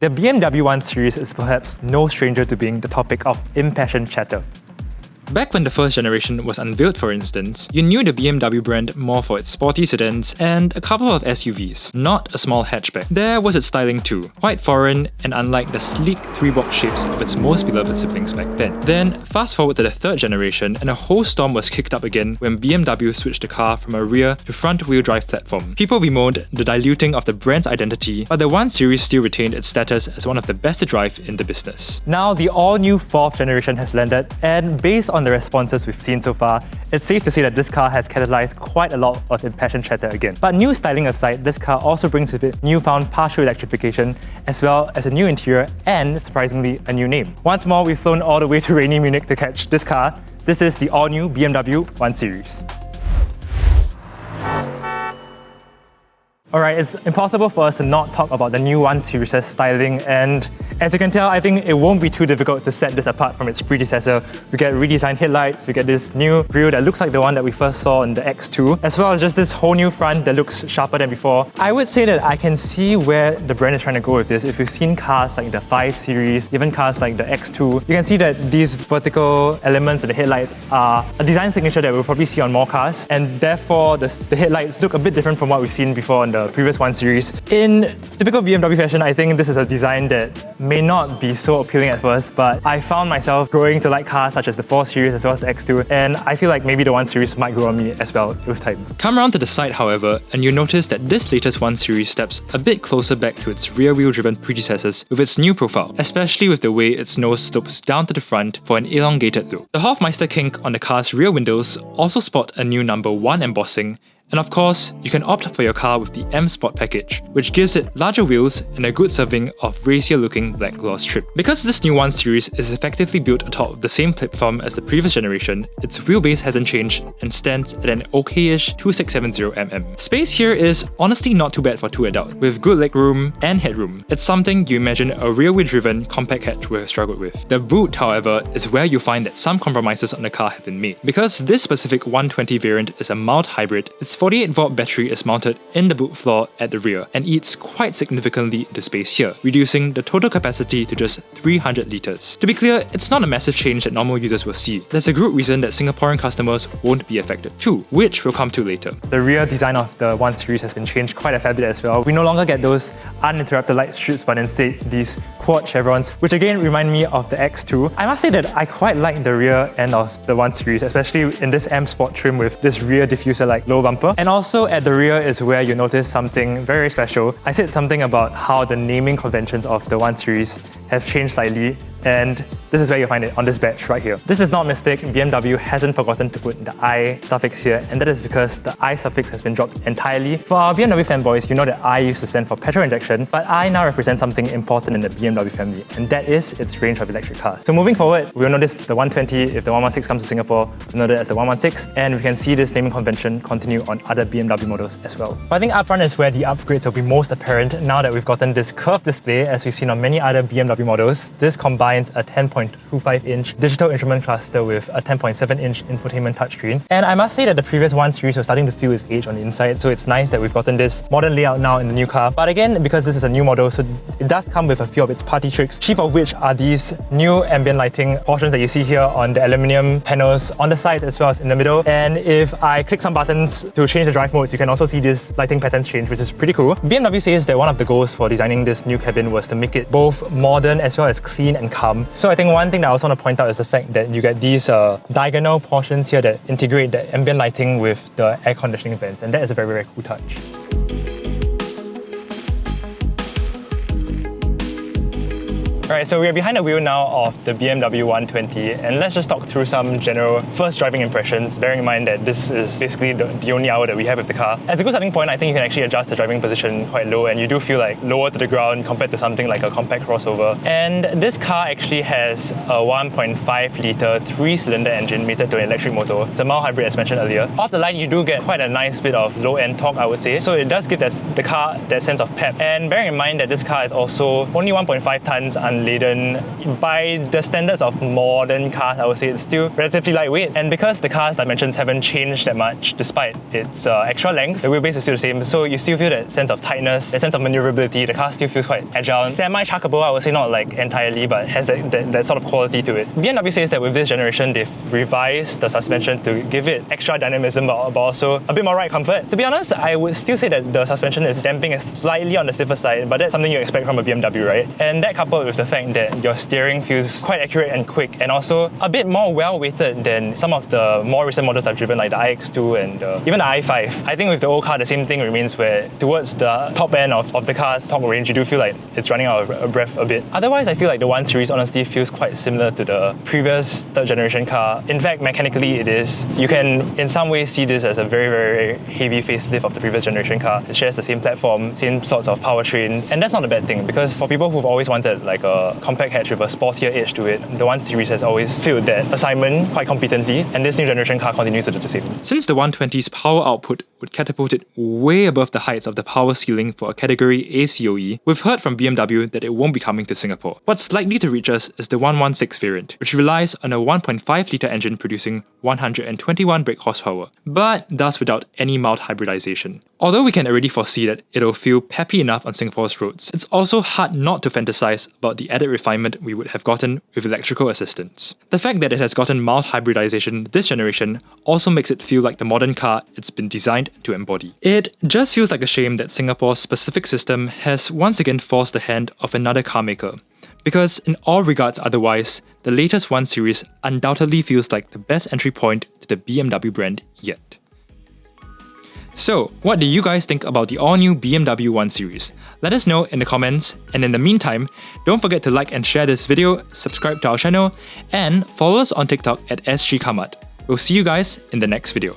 The BMW 1 Series is perhaps no stranger to being the topic of impassioned chatter. Back when the first generation was unveiled, for instance, you knew the BMW brand more for its sporty sedans and a couple of SUVs, not a small hatchback. There was its styling too, quite foreign and unlike the sleek three-box shapes of its most beloved siblings back then. Then, fast forward to the third generation and a whole storm was kicked up again when BMW switched the car from a rear to front-wheel drive platform. People bemoaned the diluting of the brand's identity, but the 1 Series still retained its status as one of the best to drive in the business. Now, the all-new 4th generation has landed, and based on the responses we've seen so far, it's safe to say that this car has catalyzed quite a lot of impassioned chatter again. But new styling aside, this car also brings with it newfound partial electrification, as well as a new interior and, surprisingly, a new name. Once more, we've flown all the way to rainy Munich to catch this car. This is the all-new BMW 1 Series. Alright, it's impossible for us to not talk about the new 1 Series' styling, and as you can tell, I think it won't be too difficult to set this apart from its predecessor. We get redesigned headlights, we get this new grille that looks like the one that we first saw in the X2, as well as just this whole new front that looks sharper than before. I would say that I can see where the brand is trying to go with this. If you've seen cars like the 5 Series, even cars like the X2, you can see that these vertical elements of the headlights are a design signature that we'll probably see on more cars, and therefore the headlights look a bit different from what we've seen before on the previous 1 Series. In typical BMW fashion, I think this is a design that may not be so appealing at first, but I found myself growing to like cars such as the 4 Series as well as the X2, and I feel like maybe the 1 Series might grow on me as well with time. Come around to the side, however, and you'll notice that this latest 1 Series steps a bit closer back to its rear-wheel driven predecessors with its new profile, especially with the way its nose slopes down to the front for an elongated look. The Hofmeister kink on the car's rear windows also spot a new number 1 embossing, and of course, you can opt for your car with the M Sport package, which gives it larger wheels and a good serving of racier-looking black gloss trim. Because this new 1 Series is effectively built atop the same platform as the previous generation, its wheelbase hasn't changed and stands at an okay-ish 2670mm. Space here is honestly not too bad for 2 adults, with good legroom and headroom. It's something you imagine a rear-wheel driven compact hatch would have struggled with. The boot, however, is where you find that some compromises on the car have been made. Because this specific 120 variant is a mild hybrid, its 48-volt battery is mounted in the boot floor at the rear and eats quite significantly into space here, reducing the total capacity to just 300 litres. To be clear, it's not a massive change that normal users will see. There's a good reason that Singaporean customers won't be affected too, which we'll come to later. The rear design of the 1 Series has been changed quite a fair bit as well. We no longer get those uninterrupted light strips, but instead these quad chevrons, which again remind me of the X2. I must say that I quite like the rear end of the 1 Series, especially in this M Sport trim with this rear diffuser-like low bumper. And also at the rear is where you notice something very special. I said something about how the naming conventions of the 1 Series have changed slightly, and this is where you'll find it on this badge right here. This is not a mistake. BMW hasn't forgotten to put the I suffix here, and that is because the I suffix has been dropped entirely. For our BMW fanboys, you know that I used to stand for petrol injection, but I now represent something important in the BMW family, and that is its range of electric cars. So moving forward, we'll notice the 120 if the 116 comes to Singapore, we'll know that as the 116, and we can see this naming convention continue on other BMW models as well. But I think up front is where the upgrades will be most apparent now that we've gotten this curved display as we've seen on many other BMW models. This combines a 10.25-inch digital instrument cluster with a 10.7-inch infotainment touchscreen. And I must say that the previous 1 Series was starting to feel its age on the inside, so it's nice that we've gotten this modern layout now in the new car. But again, because this is a new model, so it does come with a few of its party tricks, chief of which are these new ambient lighting portions that you see here on the aluminium panels on the sides as well as in the middle. And if I click some buttons to change the drive modes, you can also see these lighting patterns change, which is pretty cool. BMW says that one of the goals for designing this new cabin was to make it both modern as well as clean and calm. So I think one thing that I also want to point out is the fact that you get these diagonal portions here that integrate the ambient lighting with the air conditioning vents, and that is a very, very cool touch. Alright, so we are behind the wheel now of the BMW 120, and let's just talk through some general first driving impressions, bearing in mind that this is basically the only hour that we have with the car. As a good starting point, I think you can actually adjust the driving position quite low, and you do feel like lower to the ground compared to something like a compact crossover. And this car actually has a 1.5-litre 3-cylinder engine mated to an electric motor. It's a mild hybrid as mentioned earlier. Off the line, you do get quite a nice bit of low-end torque, I would say, so it does give the car that sense of pep. And bearing in mind that this car is also only 1.5 tonnes suspension-laden. By the standards of modern cars, I would say it's still relatively lightweight. And because the car's dimensions haven't changed that much, despite its extra length, the wheelbase is still the same. So you still feel that sense of tightness, that sense of maneuverability. The car still feels quite agile. Semi-chuckable, I would say, not like entirely, but has that sort of quality to it. BMW says that with this generation, they've revised the suspension to give it extra dynamism, but also a bit more ride comfort. To be honest, I would still say that the suspension is damping slightly on the stiffer side, but that's something you expect from a BMW, right? And that coupled with the fact that your steering feels quite accurate and quick, and also a bit more well-weighted than some of the more recent models I've driven, like the iX2 and even the i5. I think with the old car, the same thing remains, where towards the top end of the car's top range, you do feel like it's running out of breath a bit. Otherwise, I feel like the 1 Series honestly feels quite similar to the previous third generation car. In fact, mechanically it is. You can in some ways see this as a very, very heavy facelift of the previous generation car. It shares the same platform, same sorts of powertrains, and that's not a bad thing, because for people who've always wanted like a compact hatch with a sportier edge to it, the 1 Series has always filled that assignment quite competently, and this new generation car continues to do the same. Since the 120's power output would catapult it way above the heights of the power ceiling for a category A COE, we've heard from BMW that it won't be coming to Singapore. What's likely to reach us is the 116 variant, which relies on a 1.5-litre engine producing 121 brake horsepower, but thus without any mild hybridization. Although we can already foresee that it'll feel peppy enough on Singapore's roads, it's also hard not to fantasize about the added refinement we would have gotten with electrical assistance. The fact that it has gotten mild hybridization this generation also makes it feel like the modern car it's been designed to embody. It just feels like a shame that Singapore's specific system has once again forced the hand of another car maker. Because in all regards otherwise, the latest 1 Series undoubtedly feels like the best entry point to the BMW brand yet. So, what do you guys think about the all-new BMW 1 Series? Let us know in the comments, and in the meantime, don't forget to like and share this video, subscribe to our channel, and follow us on TikTok at Sgcarmart. We'll see you guys in the next video.